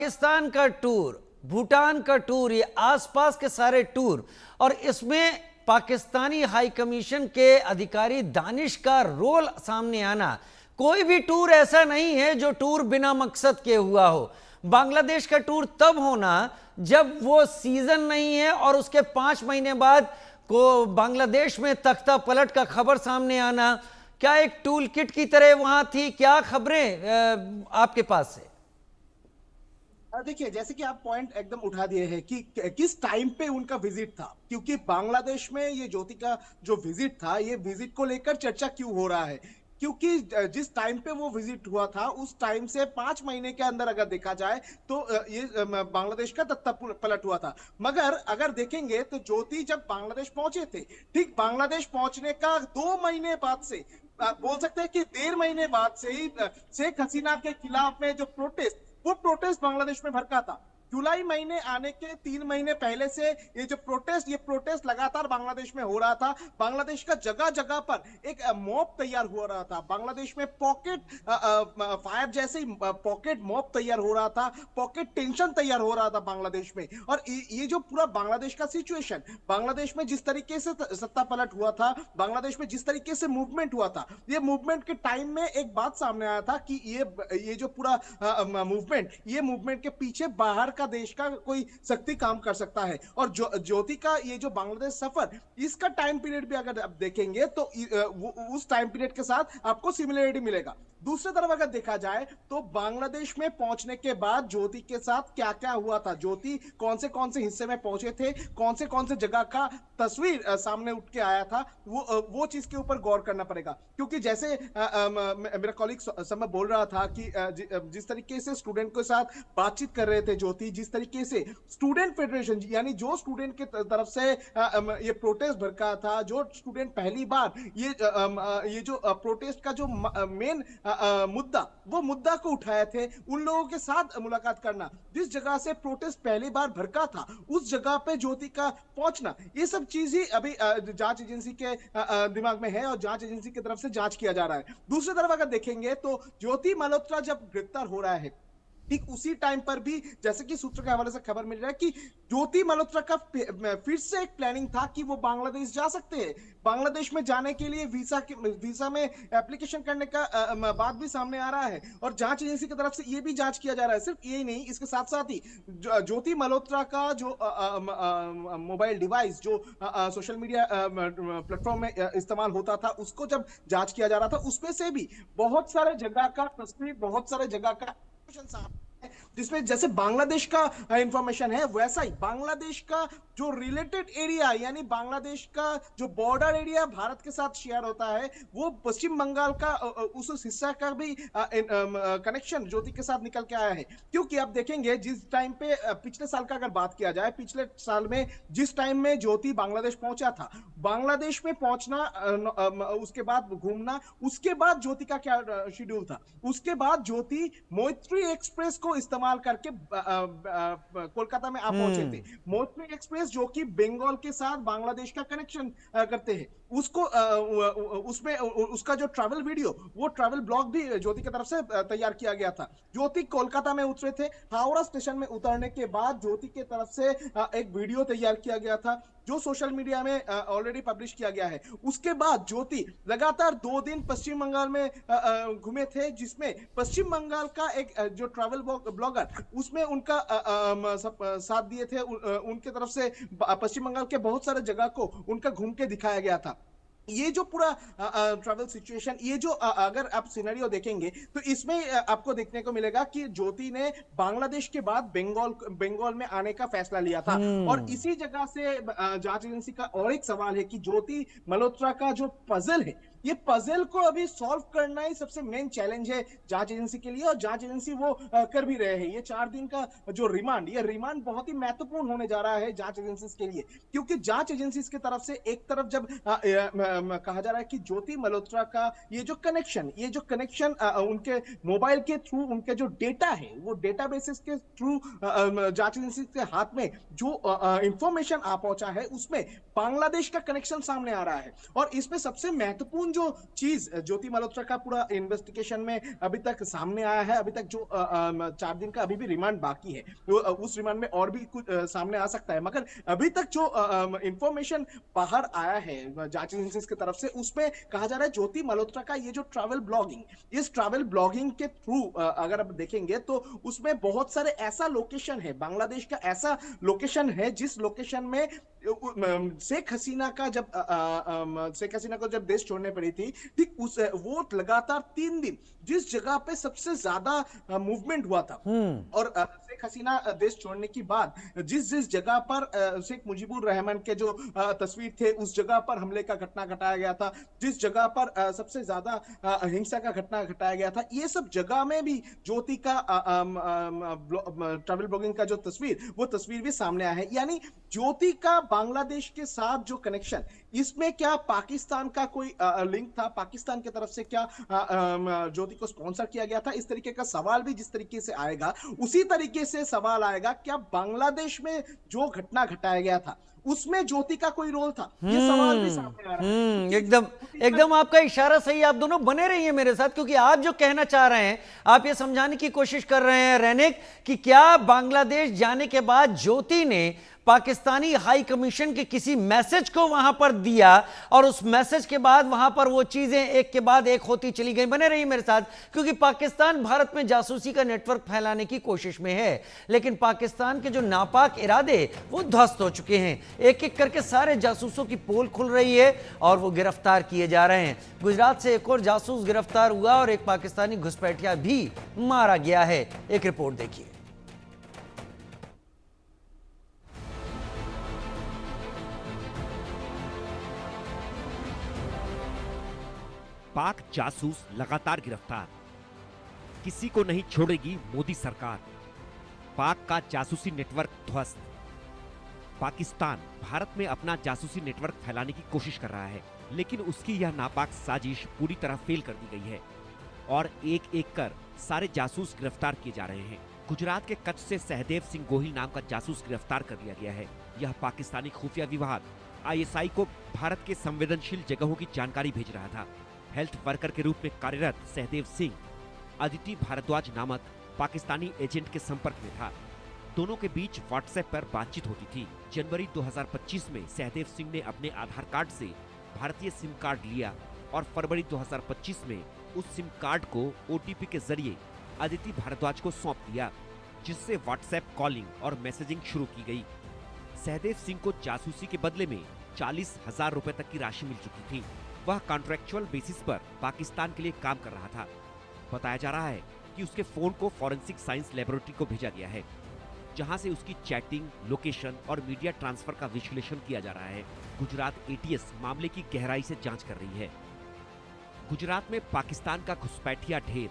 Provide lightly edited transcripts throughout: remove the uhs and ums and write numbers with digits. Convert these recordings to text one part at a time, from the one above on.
पाकिस्तान का टूर, भूटान का टूर, ये आसपास के सारे टूर, और इसमें पाकिस्तानी हाई कमीशन के अधिकारी दानिश का रोल सामने आना। कोई भी टूर ऐसा नहीं है जो टूर बिना मकसद के हुआ हो। बांग्लादेश का टूर तब होना जब वो सीजन नहीं है और उसके 5 महीने बाद को बांग्लादेश में तख्ता पलट का खबर सामने आना। क्या एक टूल किट की तरह वहां थी? क्या खबरें आपके पास है? देखिए, जैसे कि आप पॉइंट एकदम उठा दिए हैं कि किस टाइम पे उनका विजिट था, क्योंकि बांग्लादेश में ये ज्योति का जो विजिट था, ये विजिट को लेकर चर्चा क्यों हो रहा है, क्योंकि जिस टाइम पे वो विजिट हुआ था उस टाइम से 5 महीने के अंदर अगर देखा जाए तो ये बांग्लादेश का तख्ता पलट हुआ था। मगर अगर देखेंगे तो ज्योति जब बांग्लादेश पहुंचे थे, ठीक बांग्लादेश पहुंचने का 2 महीने बाद से बोल सकते हैं कि 1.5 महीने बाद से ही शेख हसीना के खिलाफ में जो प्रोटेस्ट, वो प्रोटेस्ट बांग्लादेश में भड़का था। जुलाई महीने आने के 3 महीने पहले से ये प्रोटेस्ट लगातार बांग्लादेश में हो रहा था। बांग्लादेश का जगह जगह पर एक मॉब तैयार हो रहा था। बांग्लादेश में पॉकेट फायर जैसे ही पॉकेट मॉब तैयार हो रहा था, पॉकेट टेंशन तैयार हो रहा था बांग्लादेश में। और ये जो पूरा बांग्लादेश का सिचुएशन, बांग्लादेश में जिस तरीके से सत्ता पलट हुआ था, बांग्लादेश में जिस तरीके से मूवमेंट हुआ था, ये मूवमेंट के टाइम में एक बात सामने आया था कि ये जो पूरा मूवमेंट के पीछे बाहर का देश का कोई शक्ति काम कर सकता है। और ज्योति का ये जो बांग्लादेश सफर, इसका टाइम पीरियड भी अगर आप देखेंगे तो उस टाइम पीरियड के साथ आपको सिमिलरिटी मिलेगा। दूसरी तरफ अगर देखा जाए तो बांग्लादेश में पहुंचने के बाद ज्योति के साथ क्या क्या हुआ था, ज्योति कौन से हिस्से में पहुंचे थे, कौन से जगह का तस्वीर सामने उठ के आया था, वो चीज के ऊपर गौर करना पड़ेगा। क्योंकि जैसे मेरा कॉलीग समय बोल रहा था कि जिस तरीके से स्टूडेंट के साथ बातचीत कर रहे थे ज्योति, जिस तरीके से स्टूडेंट फेडरेशन, यानी जो स्टूडेंट के तरफ से ये प्रोटेस्ट भड़का था, जो स्टूडेंट पहली बार ये जो प्रोटेस्ट का जो मेन मुद्दा, वो मुद्दा को उठाए थे, उन लोगों के साथ मुलाकात करना, जिस जगह से प्रोटेस्ट पहली बार भड़का था उस जगह पे ज्योति का पहुंचना, ये सब चीज ही अभी जांच एजेंसी के दिमाग में है और जांच एजेंसी की तरफ से जांच किया जा रहा है। दूसरी तरफ अगर देखेंगे तो ज्योति मल्होत्रा जब गिरफ्तार हो रहा है, ठीक उसी टाइम पर भी जैसे कि सूत्र के हवाले से खबर मिल रहा है कि ज्योति मल्होत्रा का फिर से एक प्लानिंग था कि वो बांग्लादेश जा सकते हैं। बांग्लादेश में जाने के लिए वीसा में एप्लीकेशन करने का बात भी सामने आ रहा है और जांच एजेंसी की तरफ से ये भी जांच किया जा रहा है। सिर्फ यही नहीं, इसके साथ साथ ही ज्योति मल्होत्रा का जो मोबाइल डिवाइस जो सोशल मीडिया प्लेटफॉर्म में इस्तेमाल होता था, उसको जब जांच किया जा रहा था, उसमें से भी बहुत सारे जगह का तस्वीर, बहुत सारे जगह का जिसमें जैसे बांग्लादेश का इंफॉर्मेशन है, वैसा ही बांग्लादेश का जो रिलेटेड एरिया, यानी बांग्लादेश का जो बॉर्डर एरिया भारत के साथ शेयर होता है, वो पश्चिम बंगाल का उस हिस्सा का भी कनेक्शन ज्योति के साथ निकल के आया है। क्योंकि आप देखेंगे जिस टाइम पे पिछले साल का अगर बात किया जाए, पिछले साल में जिस टाइम में ज्योति बांग्लादेश पहुंचा था, बांग्लादेश में पहुंचना, उसके बाद घूमना, उसके बाद ज्योति का क्या शेड्यूल था, उसके बाद ज्योति मैत्री एक्सप्रेस को इस्तेमाल करके कोलकाता में आप पहुंचे थे। मैत्री एक्सप्रेस जो कि बंगाल के साथ बांग्लादेश का कनेक्शन करते हैं, उसको उसमें उसका जो ट्रैवल वीडियो, वो ट्रैवल ब्लॉग भी ज्योति की तरफ से तैयार किया गया था। ज्योति कोलकाता में उतरे थे, हावड़ा स्टेशन में उतरने के बाद ज्योति की तरफ से एक वीडियो तैयार किया गया था जो सोशल मीडिया में ऑलरेडी पब्लिश किया गया है। उसके बाद ज्योति लगातार 2 दिन पश्चिम बंगाल में घूमे थे, जिसमें पश्चिम बंगाल का एक जो ट्रैवल ब्लॉगर, उसमें उनका साथ दिए थे। उनके तरफ से पश्चिम बंगाल के बहुत सारे जगह को उनका घूम के दिखाया गया था। ये जो पूरा ट्रैवल सिचुएशन, ये जो अगर आप सिनेरियो देखेंगे तो इसमें आपको देखने को मिलेगा कि ज्योति ने बांग्लादेश के बाद बंगाल में आने का फैसला लिया था। और इसी जगह से जांच एजेंसी का और एक सवाल है कि ज्योति मल्होत्रा का जो पजल है, ये पजल को अभी सॉल्व करना ही सबसे मेन चैलेंज है जांच एजेंसी के लिए, और जांच एजेंसी वो कर भी रहे हैं। ये 4 दिन का जो रिमांड, ये रिमांड बहुत ही महत्वपूर्ण होने जा रहा है जांच एजेंसी के लिए, क्योंकि जांच एजेंसी की तरफ से एक तरफ जब कहा जा रहा है कि ज्योति मल्होत्रा का ये जो कनेक्शन उनके मोबाइल के थ्रू, उनके जो डेटा है, वो डेटाबेसेस के थ्रू जांच एजेंसी के हाथ में जो इंफॉर्मेशन आ पहुंचा है, उसमें बांग्लादेश का कनेक्शन सामने आ रहा है। और इसमें सबसे महत्वपूर्ण लेकिन जो चीज ज्योति मल्होत्रा का पूरा इन्वेस्टिगेशन में अभी तक सामने आया है, अभी तक जो 4 दिन का अभी भी रिमांड बाकी है, तो उस रिमांड में और भी कुछ सामने आ सकता है, मगर अभी तक जो इंफॉर्मेशन बाहर आया है जांच एजेंसीज की तरफ से, उसमें कहा जा रहा है ज्योति मल्होत्रा का ये जो ट्रैवल ब्लॉगिंग, इस ट्रैवल ब्लॉगिंग के थ्रू अगर आप देखेंगे तो उसमें बहुत सारे ऐसा लोकेशन है, बांग्लादेश का ऐसा लोकेशन है जिस लोकेशन में शेख हसीना का जब शेख हसीना को जब देश छोड़ने पड़ी थी, ठीक उस वो लगातार 3 दिन जिस जगह पे सबसे ज्यादा मूवमेंट हुआ था, और शेख हसीना देश छोड़ने के बाद जिस जिस जगह पर शेख मुजीबुर रहमान के जो तस्वीर थे उस जगह पर हमले का घटना घटाया गया था, जिस जगह पर सबसे ज्यादा हिंसा का घटना घटाया गया था, ये सब जगह में भी ज्योति का ट्रैवल ब्लॉगिंग का जो तस्वीर, वो तस्वीर भी सामने आया है। यानी ज्योति का बांग्लादेश के साथ जो कनेक्शन, इसमें क्या पाकिस्तान का कोई लिंक था, पाकिस्तान की तरफ से क्या ज्योति को स्पॉन्सर किया गया था, इस तरीके का सवाल भी जिस तरीके से आएगा, उसी तरीके से सवाल आएगा क्या बांग्लादेश में जो घटना घटाया गया था उसमें ज्योति का कोई रोल था, ये सवाल भी सामने आ रहा है। एकदम एकदम आपका इशारा सही। आप दोनों बने रहिए मेरे साथ, क्योंकि आप जो कहना चाह रहे हैं, आप ये समझाने की कोशिश कर रहे हैं रैनिक कि क्या बांग्लादेश जाने के बाद ज्योति ने पाकिस्तानी हाई कमीशन के किसी मैसेज को वहां पर दिया और उस मैसेज के बाद वहां पर वो चीजें एक के बाद एक होती चली गई। बने रहिए मेरे साथ, क्योंकि पाकिस्तान भारत में जासूसी का नेटवर्क फैलाने की कोशिश में है, लेकिन पाकिस्तान के जो नापाक इरादे वो ध्वस्त हो चुके हैं। एक एक करके सारे जासूसों की पोल खुल रही है और वो गिरफ्तार किए जा रहे हैं। गुजरात से एक और जासूस गिरफ्तार हुआ और एक पाकिस्तानी घुसपैठिया भी मारा गया है। एक रिपोर्ट देखिए। पाक जासूस लगातार गिरफ्तार, किसी को नहीं छोड़ेगी मोदी सरकार। पाक का जासूसी नेटवर्क ध्वस्त। पाकिस्तान भारत में अपना जासूसी नेटवर्क फैलाने की कोशिश कर रहा है, लेकिन उसकी यह नापाक साजिश पूरी तरह फेल कर दी गई है और एक एक कर सारे जासूस गिरफ्तार किए जा रहे हैं। गुजरात के कच्छ से सहदेव सिंह गोहिल नाम का जासूस गिरफ्तार कर लिया गया है। यह पाकिस्तानी खुफिया विभाग ISI को भारत के संवेदनशील जगहों की जानकारी भेज रहा था। हेल्थ वर्कर के रूप में कार्यरत सहदेव सिंह अदिति भारद्वाज नामक पाकिस्तानी एजेंट के संपर्क में था। दोनों के बीच व्हाट्सएप पर बातचीत होती थी। जनवरी 2025 में सहदेव सिंह ने अपने आधार कार्ड से भारतीय सिम कार्ड लिया और फरवरी 2025 में उस सिम कार्ड को OTP के जरिए अदिति भारद्वाज को सौंप दिया, जिससे व्हाट्सएप कॉलिंग और मैसेजिंग शुरू की गई। सहदेव सिंह को जासूसी के बदले में 40,000 रुपए तक की राशि मिल चुकी थी। वह कॉन्ट्रैक्चुअल बेसिस पर पाकिस्तान के लिए काम कर रहा था। बताया जा रहा है कि उसके फोन को फॉरेंसिक साइंस लेबोरेटरी को भेजा गया है, जहां से उसकी चैटिंग, लोकेशन और मीडिया ट्रांसफर का विश्लेषण किया जा रहा है। गुजरात ATS मामले की गहराई से जांच कर रही है। गुजरात में पाकिस्तान का घुसपैठिया ढेर।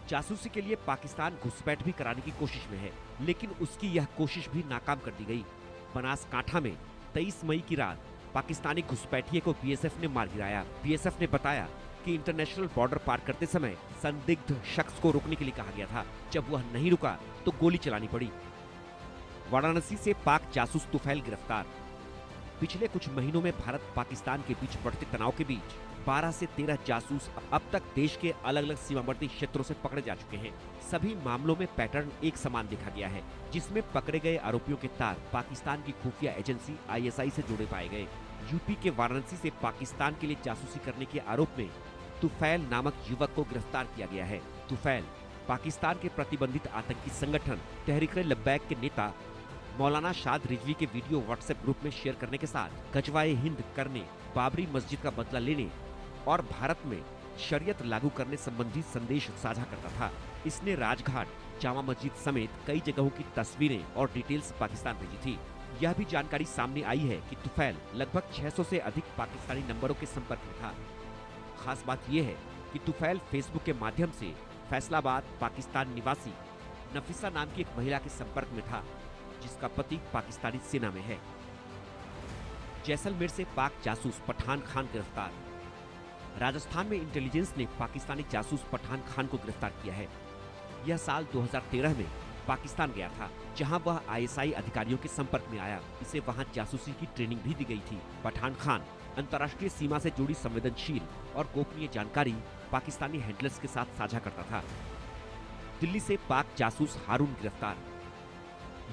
जासूसी के लिए पाकिस्तान घुसपैठ भी कराने की कोशिश में है, लेकिन उसकी यह कोशिश भी नाकाम कर दी गई। बनासकांठा में 23 मई की रात पाकिस्तानी घुसपैठिए को BSF ने मार गिराया। BSF ने बताया कि इंटरनेशनल बॉर्डर पार करते समय संदिग्ध शख्स को रोकने के लिए कहा गया था। जब वह नहीं रुका तो गोली चलानी पड़ी। वाराणसी से पाक जासूस तुफैल गिरफ्तार। पिछले कुछ महीनों में भारत पाकिस्तान के बीच बढ़ते तनाव के बीच 12 से 13 जासूस अब तक देश के अलग अलग सीमावर्ती क्षेत्रों से पकड़े जा चुके हैं। सभी मामलों में पैटर्न एक समान देखा गया है, जिसमें पकड़े गए आरोपियों के तार पाकिस्तान की खुफिया एजेंसी ISI से जुड़े पाए गए। यूपी के वाराणसी से पाकिस्तान के लिए जासूसी करने के आरोप में तुफैल नामक युवक को गिरफ्तार किया गया है। तुफैल पाकिस्तान के प्रतिबंधित आतंकी संगठन तहरीक-ए-लब्बैक के नेता मौलाना शाद रिजवी के वीडियो व्हाट्सएप ग्रुप में शेयर करने के साथ गजवाए हिंद करने, बाबरी मस्जिद का बदला लेने और भारत में शरीयत लागू करने संबंधी संदेश साझा करता था। इसने राजघाट, जामा मस्जिद समेत कई जगहों की तस्वीरें और डिटेल्स पाकिस्तान भेजी थी। यह भी जानकारी सामने आई है कि तुफैल लगभग 600 से अधिक पाकिस्तानी नंबरों के संपर्क में था। खास बात यह है कि तुफैल फेसबुक के माध्यम से फैसलाबाद पाकिस्तान निवासी नफीसा नाम की एक महिला के संपर्क में था, जिसका पति पाकिस्तानी सेना में है। जैसलमेर से पाक जासूस पठान खान गिरफ्तार। राजस्थान में इंटेलिजेंस ने पाकिस्तानी जासूस पठान खान को गिरफ्तार किया है। यह साल 2013 में पाकिस्तान गया था, जहां वह ISI अधिकारियों के संपर्क में आया। इसे वहां जासूसी की ट्रेनिंग भी दी गई थी। पठान खान अंतर्राष्ट्रीय सीमा से जुड़ी संवेदनशील और गोपनीय जानकारी पाकिस्तानी हैंडलर्स के साथ साझा करता था। दिल्ली से पाक जासूस हारून गिरफ्तार।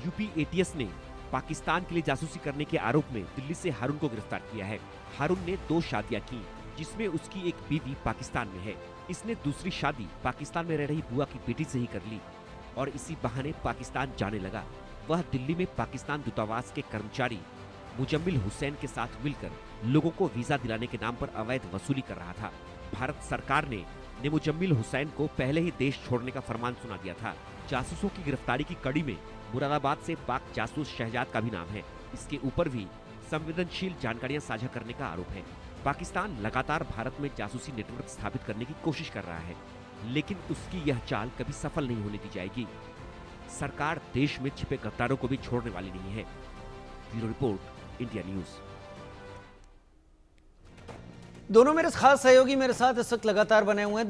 यूपी एटीएस ने पाकिस्तान के लिए जासूसी करने के आरोप में दिल्ली से हारून को गिरफ्तार किया है। हारून ने 2 शादियां की, जिसमें उसकी एक बीवी पाकिस्तान में है। इसने दूसरी शादी पाकिस्तान में रह रही बुआ की बेटी से ही कर ली और इसी बहाने पाकिस्तान जाने लगा। वह दिल्ली में पाकिस्तान दूतावास के कर्मचारी मुजम्मिल हुसैन के साथ मिलकर लोगों को वीजा दिलाने के नाम पर अवैध वसूली कर रहा था। भारत सरकार ने मुजम्मिल हुसैन को पहले ही देश छोड़ने का फरमान सुना दिया था। जासूसों की गिरफ्तारी की कड़ी में मुरादाबाद से पाक जासूस शहजाद का भी नाम है। इसके ऊपर भी संवेदनशील जानकारियां साझा करने का आरोप है। पाकिस्तान लगातार भारत में जासूसी नेटवर्क स्थापित करने की कोशिश कर रहा है, लेकिन उसकी यह चाल कभी सफल नहीं होने दी जाएगी। सरकार देश में छिपे गद्दारों को भी छोड़ने वाली नहीं है। Bureau report, India news. दोनों मेरे खास सहयोगी मेरे साथ इस वक्त लगातार बने हुए हैं।